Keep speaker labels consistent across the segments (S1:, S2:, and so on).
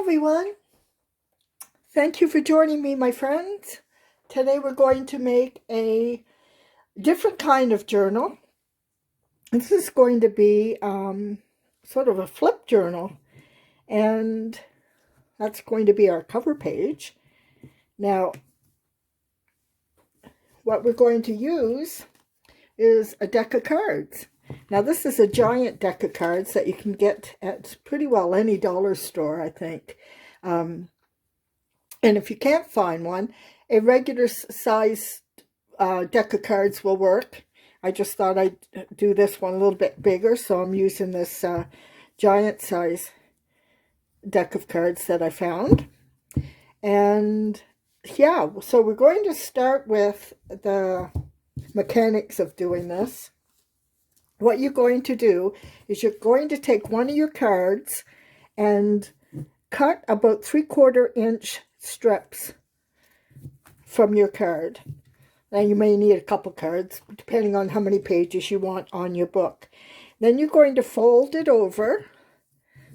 S1: everyone. Thank you for joining me, my friends. Today we're going to make a different kind of journal. This is going to be sort of a flip journal, and that's going to be our cover page. Now, what we're going to use is a deck of cards. Now, this is a giant deck of cards that you can get at pretty well any dollar store, I think. And if you can't find one, a regular size deck of cards will work. I just thought I'd do this one a little bit bigger, so I'm using this giant size deck of cards that I found. And yeah, so we're going to start with the mechanics of doing this. What you're going to do is you're going to take one of your cards and cut about 3/4 inch strips from your card. Now you may need a couple cards depending on how many pages you want on your book. Then you're going to fold it over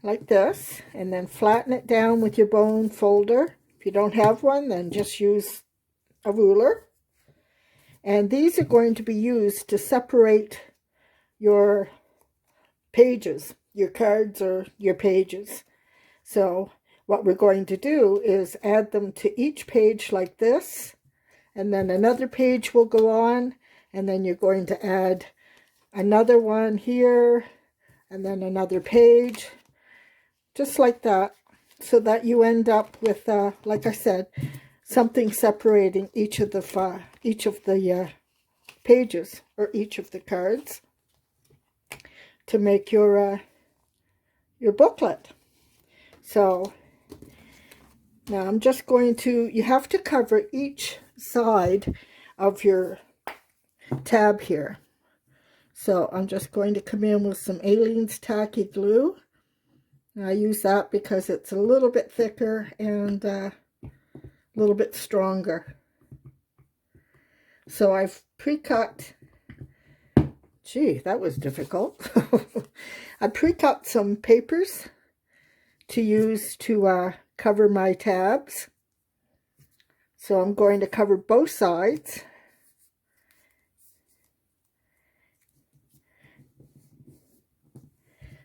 S1: like this and then flatten it down with your bone folder. If you don't have one, then just use a ruler. And these are going to be used to separate your pages, your cards or your pages. So what we're going to do is add them to each page like this, and then another page will go on, and then you're going to add another one here, and then another page, just like that, so that you end up with, like I said, something separating each of the pages or each of the cards to make your booklet. So now I'm just going to, you have to cover each side of your tab here. So I'm just going to come in with some Aleene's Tacky Glue. And I use that because it's a little bit thicker and a little bit stronger. So I've pre-cut, gee, that was difficult. I pre-cut some papers to use to cover my tabs. So I'm going to cover both sides.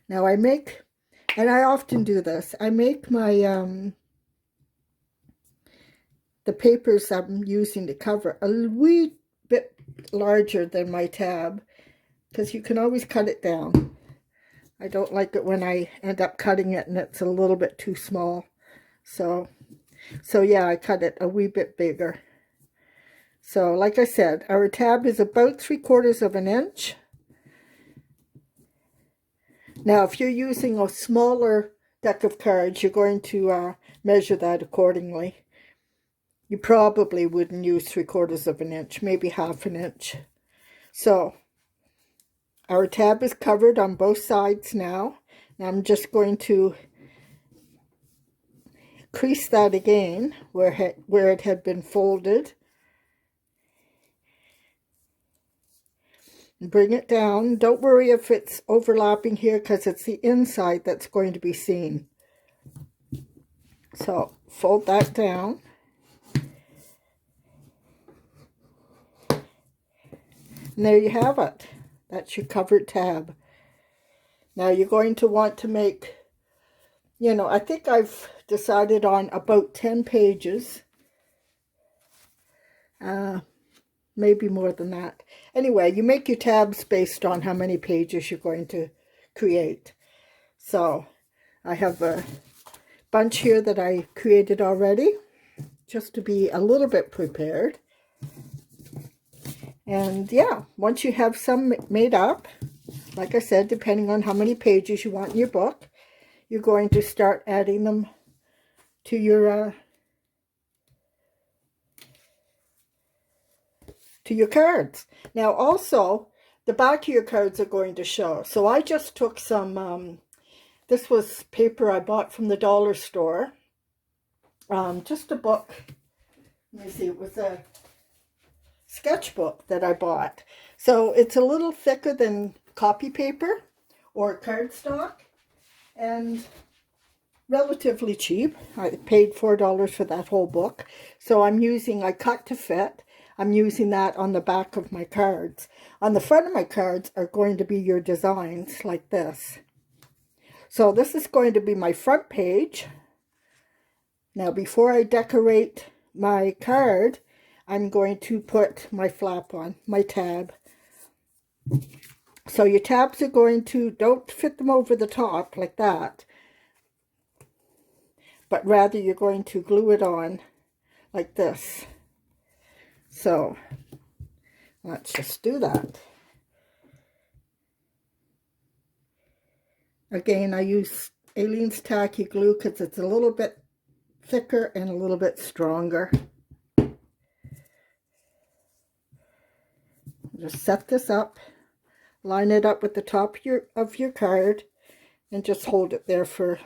S1: Now I make, and I often do this, I make my the papers I'm using to cover a wee bit larger than my tab, because you can always cut it down. I don't like it when I end up cutting it and it's a little bit too small. So yeah, I cut it a wee bit bigger. So like I said, our tab is about 3/4 inch. Now, if you're using a smaller deck of cards, you're going to measure that accordingly. You probably wouldn't use 3/4 inch, maybe 1/2 inch. So our tab is covered on both sides now. Now I'm just going to crease that again where it had been folded. And bring it down. Don't worry if it's overlapping here, because it's the inside that's going to be seen. So fold that down. And there you have it. That's your covered tab. Now you're going to want to make, I think I've decided on about 10 pages. Maybe more than that. Anyway, you make your tabs based on how many pages you're going to create. So I have a bunch here that I created already, just to be a little bit prepared. And yeah, once you have some made up, like I said, depending on how many pages you want in your book, you're going to start adding them to your cards. Now also, the back of your cards are going to show. So I just took some, this was paper I bought from the dollar store. Just a book. Let me see, it was a sketchbook that I bought. So it's a little thicker than copy paper or cardstock. And relatively cheap. I paid $4 for that whole book. So I cut to fit. I'm using that on the back of my cards. On the front of my cards are going to be your designs like this. So this is going to be my front page. Now before I decorate my card, I'm going to put my flap on, my tab. So your tabs are going to, don't fit them over the top like that, but rather you're going to glue it on like this. So let's just do that. Again, I use Aleene's Tacky Glue because it's a little bit thicker and a little bit stronger. Just set this up, line it up with the top of your card, and just hold it there for,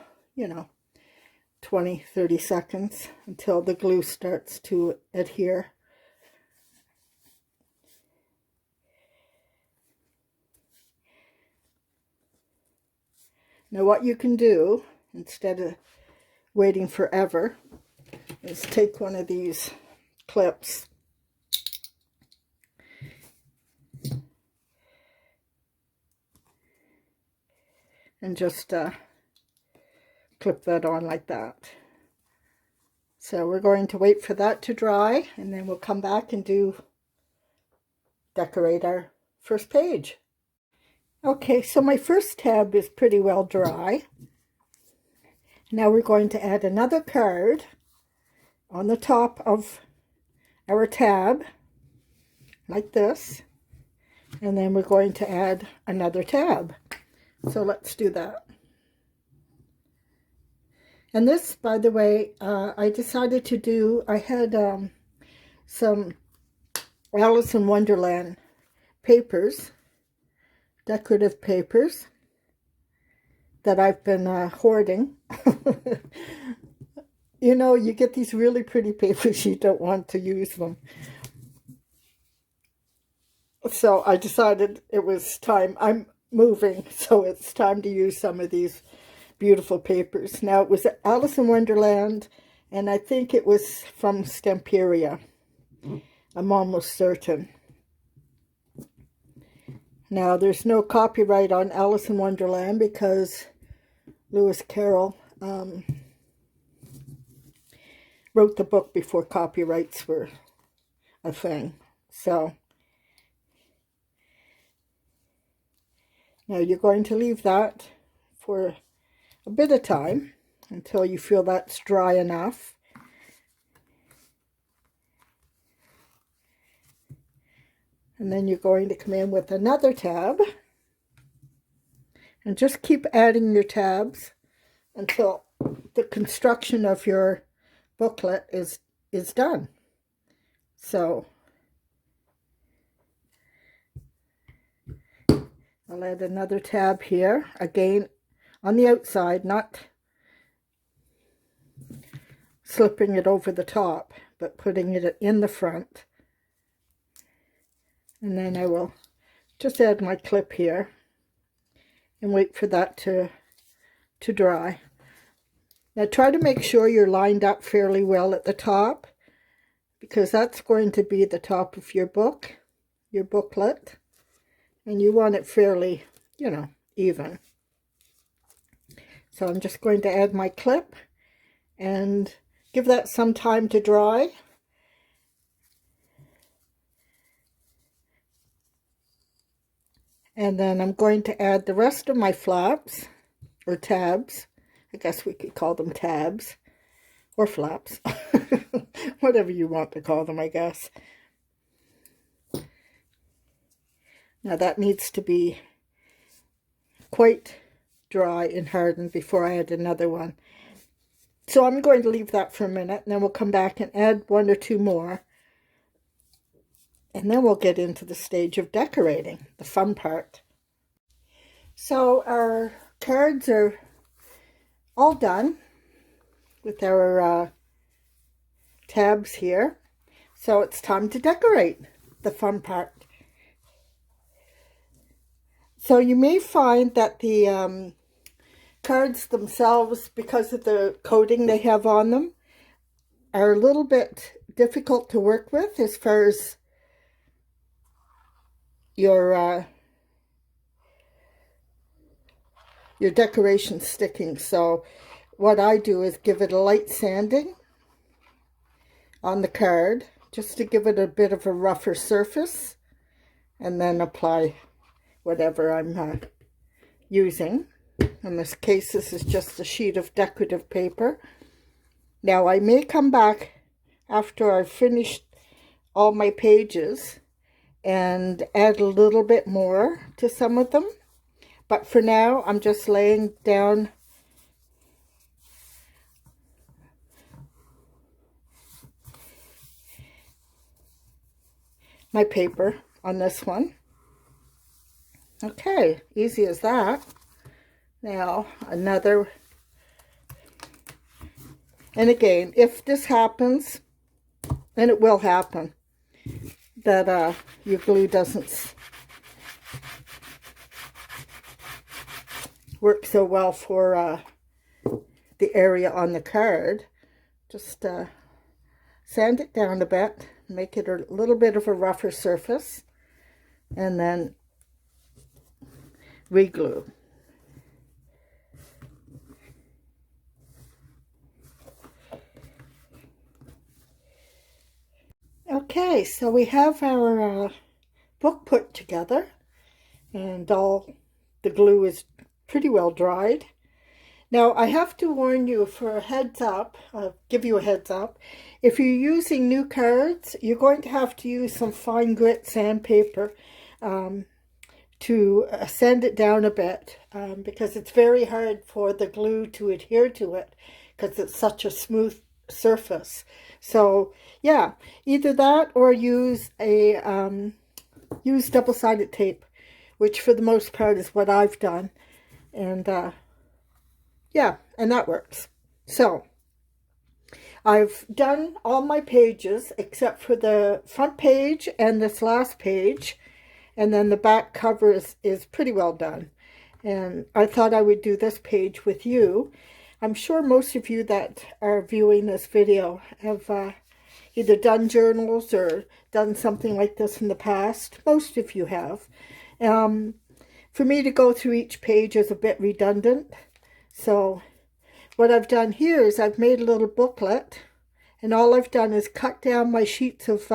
S1: 20-30 seconds until the glue starts to adhere. Now what you can do, instead of waiting forever, is take one of these clips and just clip that on like that. So we're going to wait for that to dry, and then we'll come back and decorate our first page. Okay, so my first tab is pretty well dry. Now we're going to add another card on the top of our tab, like this, and then we're going to add another tab. So let's do that. And this, by the way, I decided to do, I had some Alice in Wonderland papers, decorative papers, that I've been hoarding. You get these really pretty papers, you don't want to use them. So I decided it was time. I'm moving, so it's time to use some of these beautiful papers. Now, it was Alice in Wonderland, and I think it was from Stamperia. I'm almost certain. Now, there's no copyright on Alice in Wonderland because Lewis Carroll wrote the book before copyrights were a thing. So now you're going to leave that for a bit of time until you feel that's dry enough. And then you're going to come in with another tab and just keep adding your tabs until the construction of your booklet is done. So I'll add another tab here, again on the outside, not slipping it over the top, but putting it in the front. And then I will just add my clip here and wait for that to dry. Now try to make sure you're lined up fairly well at the top, because that's going to be the top of your book, your booklet, and you want it fairly, even. So I'm just going to add my clip and give that some time to dry. And then I'm going to add the rest of my flaps, or tabs. I guess we could call them tabs, or flaps. Whatever you want to call them, I guess. Now that needs to be quite dry and hardened before I add another one. So I'm going to leave that for a minute, and then we'll come back and add one or two more. And then we'll get into the stage of decorating, the fun part. So our cards are all done with our tabs here. So it's time to decorate, the fun part. So you may find that the cards themselves, because of the coating they have on them, are a little bit difficult to work with as far as your decoration sticking. So what I do is give it a light sanding on the card, just to give it a bit of a rougher surface, and then apply whatever I'm using. In this case, this is just a sheet of decorative paper. Now I may come back after I've finished all my pages and add a little bit more to some of them. But for now, I'm just laying down my paper on this one. Okay, easy as that. Now another, and again, if this happens, and it will happen, that your glue doesn't work so well for the area on the card, just sand it down a bit, make it a little bit of a rougher surface, and then re-glue. Okay, so we have our book put together, and all the glue is pretty well dried. Now I have to warn you, for a heads up, give you a heads up, if you're using new cards, you're going to have to use some fine grit sandpaper to sand it down a bit, because it's very hard for the glue to adhere to it, because it's such a smooth surface. So yeah, either that or use a use double-sided tape, which for the most part is what I've done, and yeah, and that works. So I've done all my pages except for the front page and this last page, and then the back cover is pretty well done. And I thought I would do this page with you. I'm sure most of you that are viewing this video have either done journals or done something like this in the past. Most of you have. For me to go through each page is a bit redundant. So what I've done here is I've made a little booklet, and all I've done is cut down my sheets of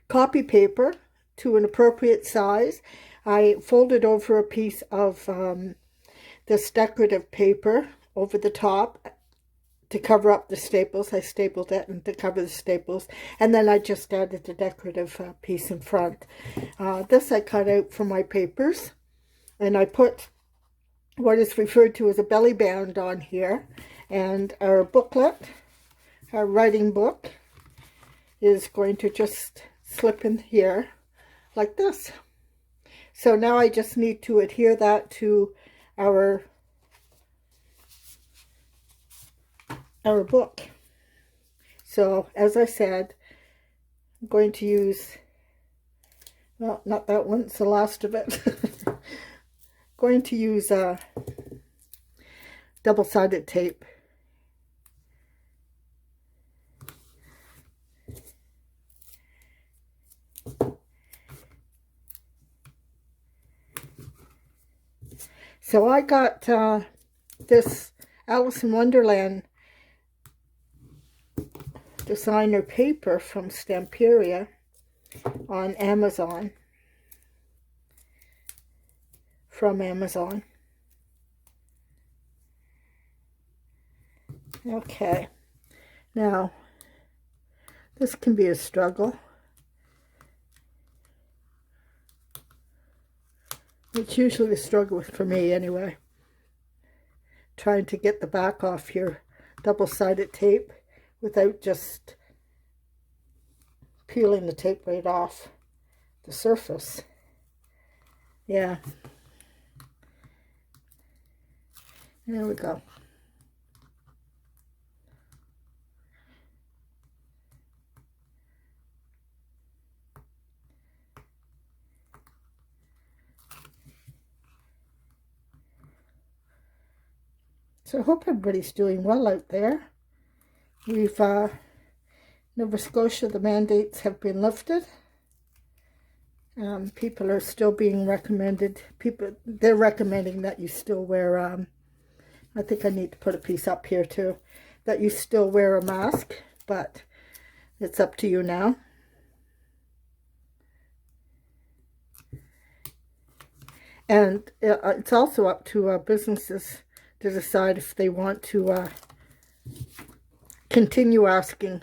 S1: copy paper to an appropriate size. I folded over a piece of this decorative paper over the top to cover up the staples. I stapled it and to cover the staples, and then I just added the decorative piece in front. This I cut out from my papers, and I put what is referred to as a belly band on here, and our booklet, our writing book, is going to just slip in here like this. So now I just need to adhere that to our book. So as I said, I'm going to use, well, not that one, it's the last of it. Going to use double-sided tape. So I got this Alice in Wonderland designer paper from Stamperia on Amazon. From Amazon. Okay, now this can be a struggle. It's usually a struggle for me anyway, trying to get the back off your double-sided tape without just peeling the tape right off the surface. Yeah. There we go. So I hope everybody's doing well out there. We've, Nova Scotia, the mandates have been lifted. People are still being recommended, they're recommending that you still wear, I think I need to put a piece up here too, that you still wear a mask, but it's up to you now. And it's also up to businesses to decide if they want to continue asking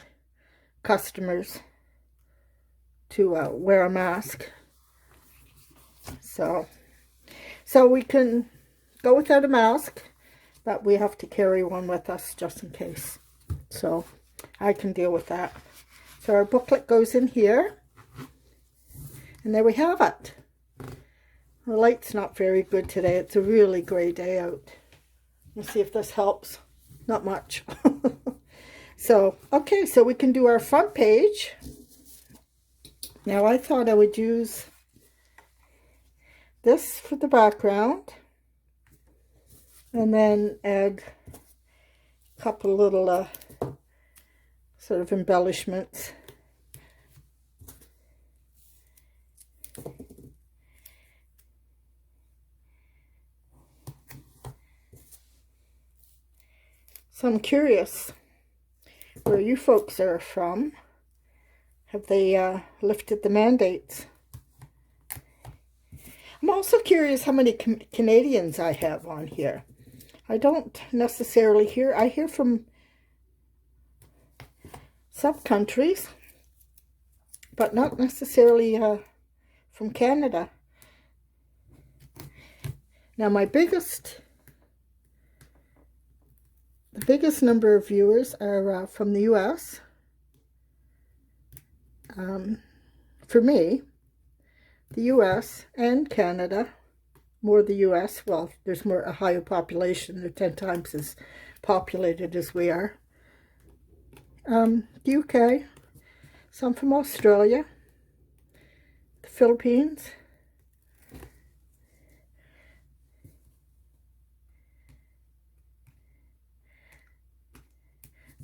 S1: customers to wear a mask. So we can go without a mask, but we have to carry one with us just in case. So I can deal with that. So our booklet goes in here. And there we have it. The light's not very good today. It's a really gray day out. Let's see if this helps. Not much. So, okay, so we can do our front page. Now I thought I would use this for the background. And then add a couple little sort of embellishments. So I'm curious where you folks are from. Have they lifted the mandates? I'm also curious how many Canadians I have on here. I don't necessarily hear. I hear from some countries, but not necessarily from Canada. Now the biggest number of viewers are from the US. For me, the US and Canada, more the US. Well, there's a higher population. They're 10 times as populated as we are. The UK, some from Australia, the Philippines.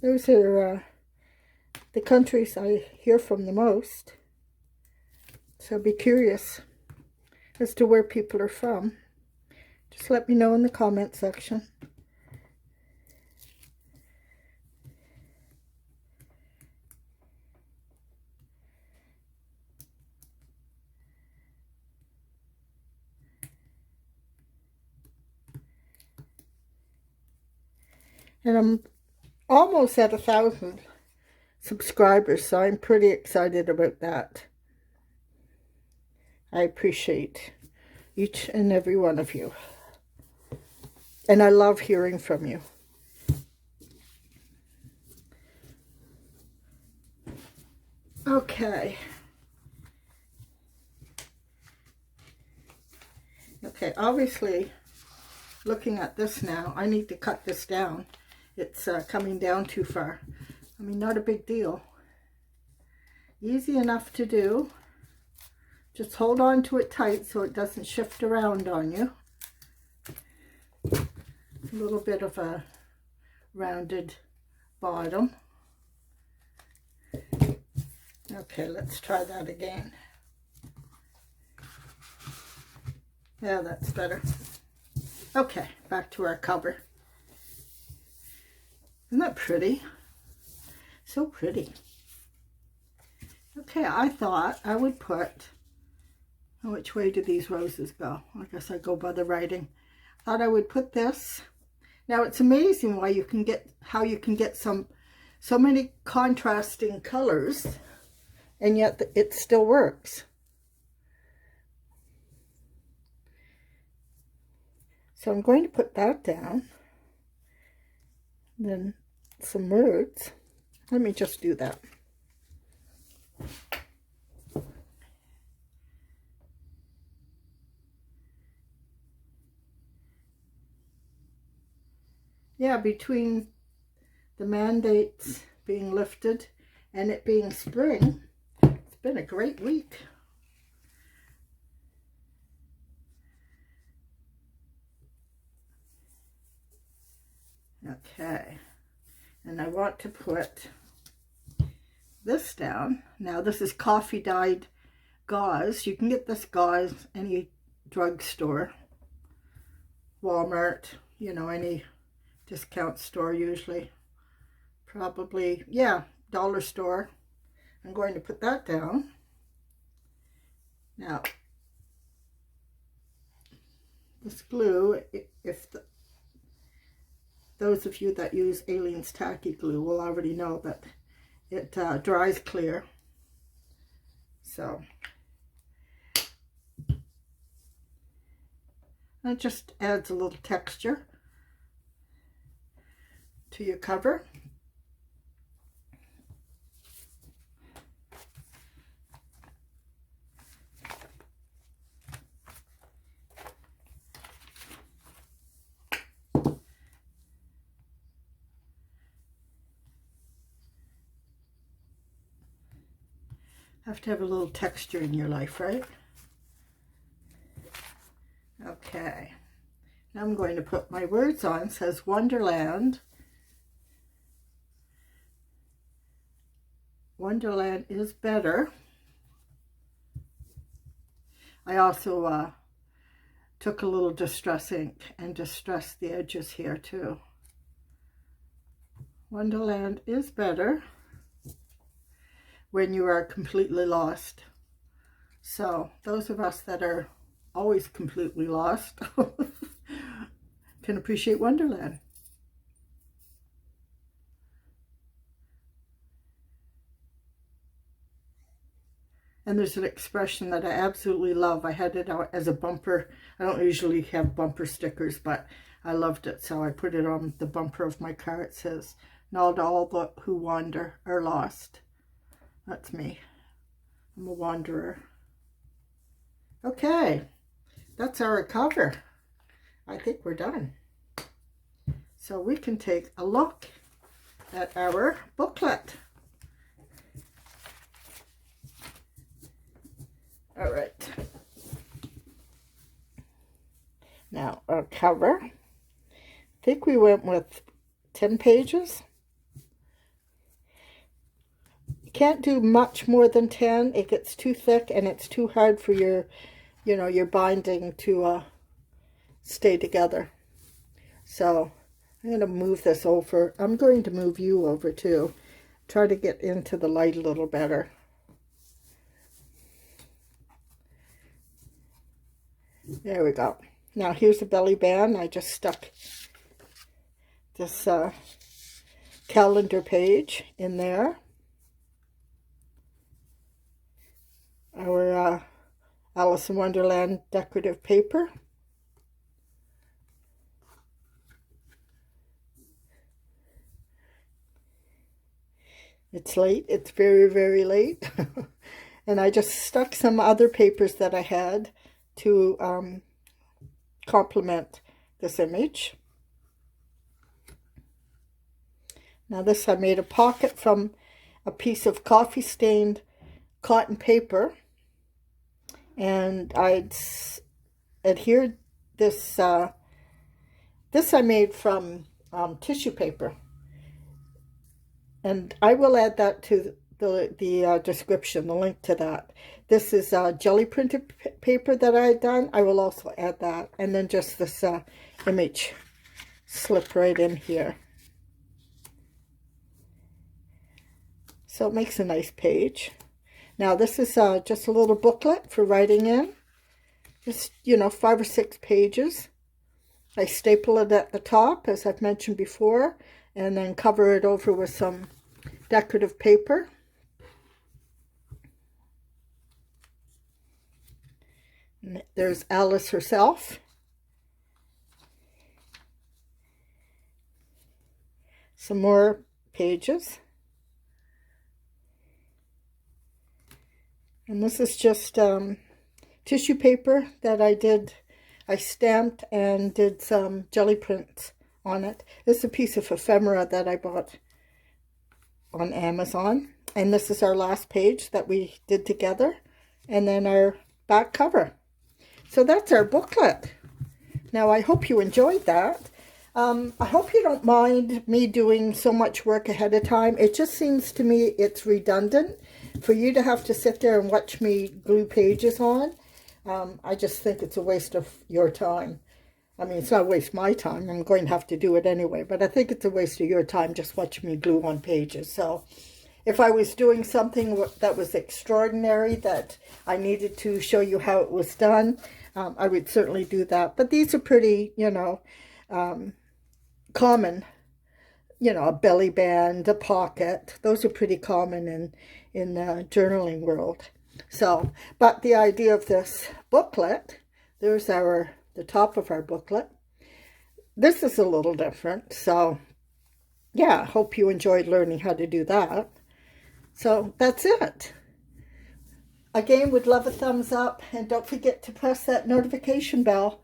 S1: Those are the countries I hear from the most. So be curious as to where people are from. Just let me know in the comment section. And I'm almost at 1,000 subscribers, so I'm pretty excited about that. I appreciate each and every one of you. And I love hearing from you. Okay. Okay, obviously, looking at this now, I need to cut this down. It's coming down too far. I mean, not a big deal. Easy enough to do. Just hold on to it tight so it doesn't shift around on you. A little bit of a rounded bottom. Okay, let's try that again. Yeah, that's better. Okay, back to our cover. Isn't that pretty? So pretty. Okay, I thought I would put, which way do these roses go? I guess I go by the writing. Thought I would put this. Now it's amazing how you can get so many contrasting colors, and yet it still works. So I'm going to put that down. Then some words. Let me just do that. Yeah, between the mandates being lifted and it being spring, it's been a great week. Okay, and I want to put this down. Now this is coffee dyed gauze. You can get this gauze any drugstore, Walmart, you know, any discount store usually. Probably, yeah, dollar store. I'm going to put that down. Now, this glue, if those of you that use Aleene's Tacky Glue will already know that it dries clear. So, it just adds a little texture to your cover. Have to have a little texture in your life, right? Okay. Now I'm going to put my words on. It says Wonderland. Wonderland is better. I also took a little distress ink and distressed the edges here too. Wonderland is better when you are completely lost. So those of us that are always completely lost can appreciate Wonderland. And there's an expression that I absolutely love. I had it out as a bumper. I don't usually have bumper stickers, but I loved it, so I put it on the bumper of my car. It says, "Not all but who wander are lost." That's me. I'm a wanderer. Okay, that's our cover. I think we're done. So we can take a look at our booklet. All right. Now our cover. I think we went with 10 pages. Can't do much more than 10. It gets too thick and it's too hard for your, you know, your binding to stay together. So I'm going to move this over. I'm going to move you over too. Try to get into the light a little better. There we go. Now here's a belly band. I just stuck this calendar page in there. Our Alice in Wonderland decorative paper. It's late. It's very, very late. And I just stuck some other papers that I had to complement this image. Now this, I made a pocket from a piece of coffee stained cotton paper, and I'd adhered this this I made from tissue paper, and I will add that to the description, the link to that. This is jelly printed paper that I had done. I will also add that, and then just this image slip right in here. So it makes a nice page. Now this is just a little booklet for writing in. Just, you know, 5 or 6 pages. I staple it at the top, as I've mentioned before, and then cover it over with some decorative paper. And there's Alice herself. Some more pages. And this is just tissue paper that I stamped and did some jelly prints on it. This is a piece of ephemera that I bought on Amazon. And this is our last page that we did together. And then our back cover. So that's our booklet. Now I hope you enjoyed that. I hope you don't mind me doing so much work ahead of time. It just seems to me it's redundant for you to have to sit there and watch me glue pages on. I just think it's a waste of your time. I mean, it's not a waste of my time. I'm going to have to do it anyway, but I think it's a waste of your time just watching me glue on pages. So if I was doing something that was extraordinary, that I needed to show you how it was done, I would certainly do that. But these are pretty, you know, common, you know, a belly band, a pocket. Those are pretty common in the journaling world. So, but the idea of this booklet, there's the top of our booklet. This is a little different. So, yeah, I hope you enjoyed learning how to do that. So, that's it. Again, would love a thumbs up, and don't forget to press that notification bell.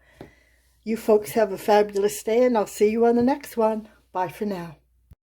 S1: You folks have a fabulous day, and I'll see you on the next one. Bye for now.